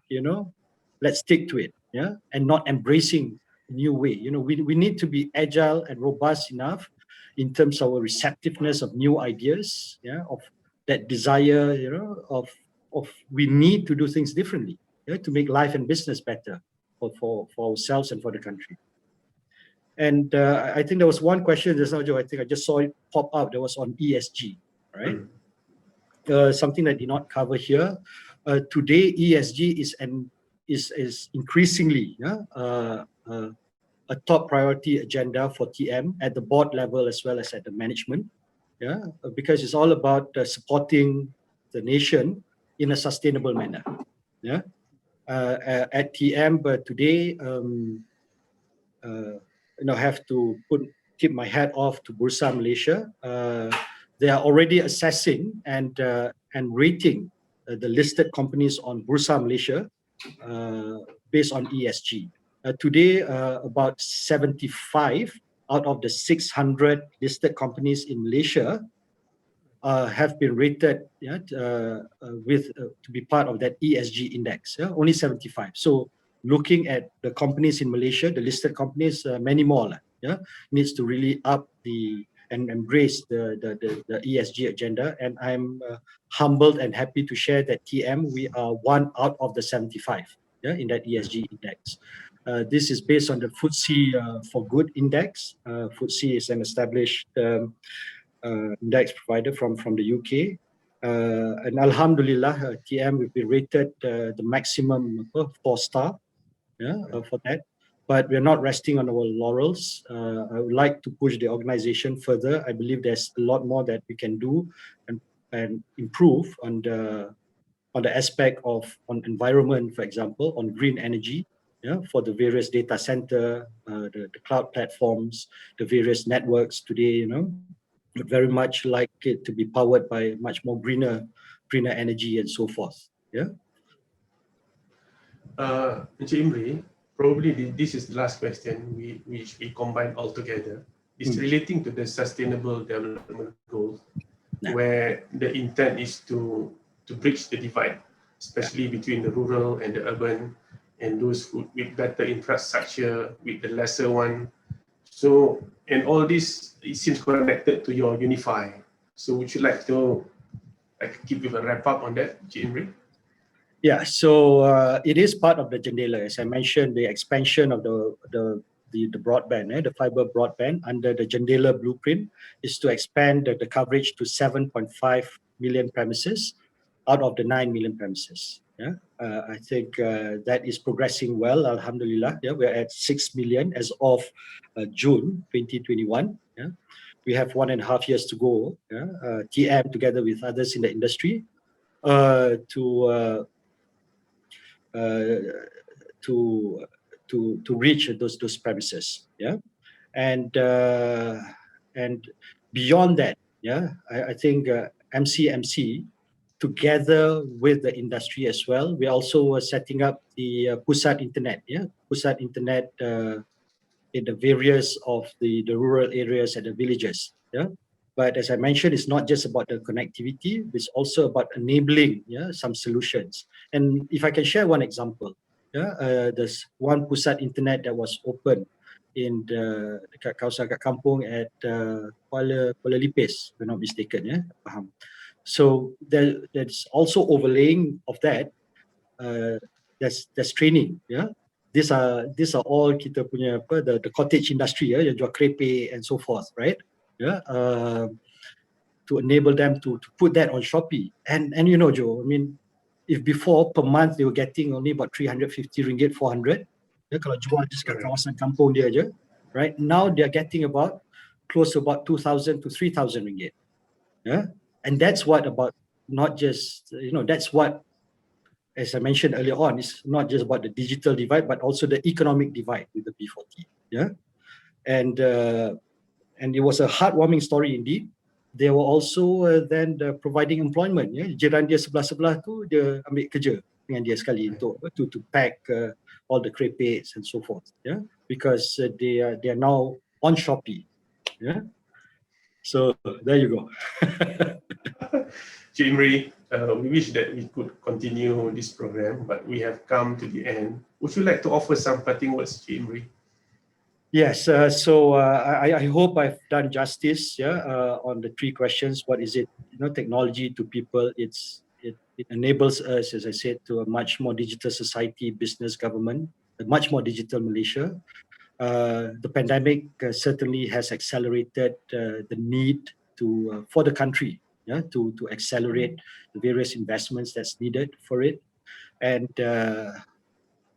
Let's stick to it, yeah, and not embracing a new way. We need to be agile and robust enough in terms of our receptiveness of new ideas, yeah, of that desire, of we need to do things differently, yeah, to make life and business better for ourselves and for the country. And I think there was one question just now, Joe. I think I just saw it pop up. That was on ESG, right? Something that did not cover here. Today, ESG is increasingly, yeah, a top priority agenda for TM at the board level as well as at the management, yeah, because it's all about supporting the nation in a sustainable manner, yeah. At TM, but today, have to keep my hat off to Bursa Malaysia. They are already assessing and rating the listed companies on Bursa Malaysia based on ESG. Today, about 75 out of the 600 listed companies in Malaysia have been rated, yeah, to be part of that ESG index. Yeah? Only 75. So looking at the companies in Malaysia, the listed companies, many more, yeah, needs to really up and embrace the ESG agenda. And I'm humbled and happy to share that TM, we are one out of the 75, yeah, in that ESG index. This is based on the FTSE for Good index. FTSE is an established index provider from the UK. And Alhamdulillah, TM will be rated the maximum 4-star, yeah, for that. But we're not resting on our laurels. I would like to push the organization further. I believe there's a lot more that we can do and improve on the aspect of on environment, for example, on green energy, yeah, for the various data center, the cloud platforms, the various networks today, would very much like it to be powered by much more greener energy and so forth. Yeah. Encik Imri, probably this is the last question which we combine all together. It's relating to the sustainable development goals, where the intent is to bridge the divide, especially between the rural and the urban, and those with better infrastructure, with the lesser one. So, and all this, it seems connected to your Unify. So would you like to give you a wrap up on that, Encik Imri? Yeah, so it is part of the Jendela. As I mentioned, the expansion of the broadband, the fiber broadband under the Jendela blueprint is to expand the coverage to 7.5 million premises out of the 9 million premises. Yeah, I think that is progressing well. Alhamdulillah. Yeah, we're at 6 million as of June 2021. Yeah, we have 1.5 years to go. Yeah, TM together with others in the industry to reach those premises. Yeah, and beyond that, yeah, I think MCMC together with the industry as well. We're also setting up the Pusat Internet, yeah, Pusat Internet in the various of the rural areas and the villages. Yeah, but as I mentioned, it's not just about the connectivity; it's also about enabling, yeah, some solutions. And if I can share one example, yeah, there's one Pusat Internet that was open in the kawasan kat kampung at Kuala Lipis, if I'm not mistaken, yeah, faham. So there's also overlaying of that. There's training, yeah, these are all kita punya apa, the cottage industry ya, yang jual kerepek and so forth, right? Yeah, to enable them to put that on Shopee. And you know, Joe, I mean, if before per month they were getting only about 350 ringgit, 400, ya, kalau jual just kat kawasan kampung dia aja, right? Now they are getting about close to about 2,000 to 3,000 ringgit. Yeah, and that's what about not just that's what, as I mentioned earlier on, it's not just about the digital divide, but also the economic divide with the B40. Yeah, and it was a heartwarming story indeed. They were also then providing employment. Yeah, jiran dia sebelah-sebelah tu dia ambil kerja dengan dia sekali untuk to pack all the crepes and so forth. Yeah, because they are now on Shopee. Yeah, so there you go. Encik Imri, we wish that we could continue this program, but we have come to the end. Would you like to offer some parting words, Encik Imri? Yes, so I hope I've done justice, on the three questions. What is it? Technology to people. It enables us, as I said, to a much more digital society, business, government, a much more digital Malaysia. The pandemic certainly has accelerated the need for the country, to accelerate the various investments that's needed for it, and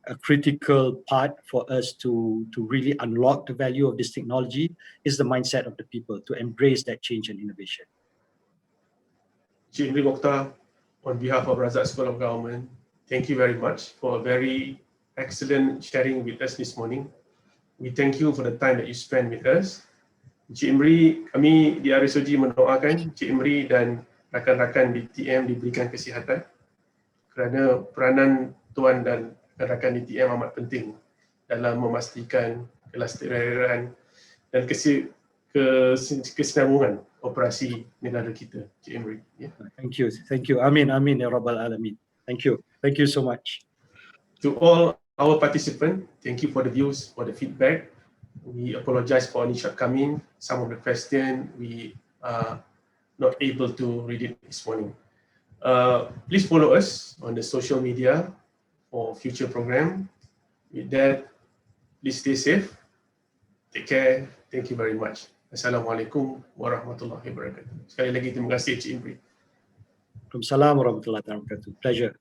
a critical part for us to really unlock the value of this technology is the mindset of the people to embrace that change and innovation. Encik Imri Mokhtar, on behalf of Razak School of Government, thank you very much for a very excellent sharing with us this morning. We thank you for the time that you spent with us. Encik Imri, kami di RSOG mendoakan Encik Imri dan rakan-rakan di TM diberikan kesihatan kerana peranan tuan dan rakan-rakan di TM amat penting dalam memastikan kelestarian dan kesinambungan operasi negara kita, Encik Imri. Yeah. Thank you. Amin, amin ya Rabbal Alamin. Thank you so much. To all our participants, thank you for the views, for the feedback. We apologize for any shortcoming. Some of the questions we are not able to read it this morning. Please follow us on the social media for future program. With that, please stay safe. Take care. Thank you very much. Assalamualaikum warahmatullahi wabarakatuh. Sekali lagi terima kasih Encik Imri. Waalaikumsalam warahmatullahi wabarakatuh. Pleasure.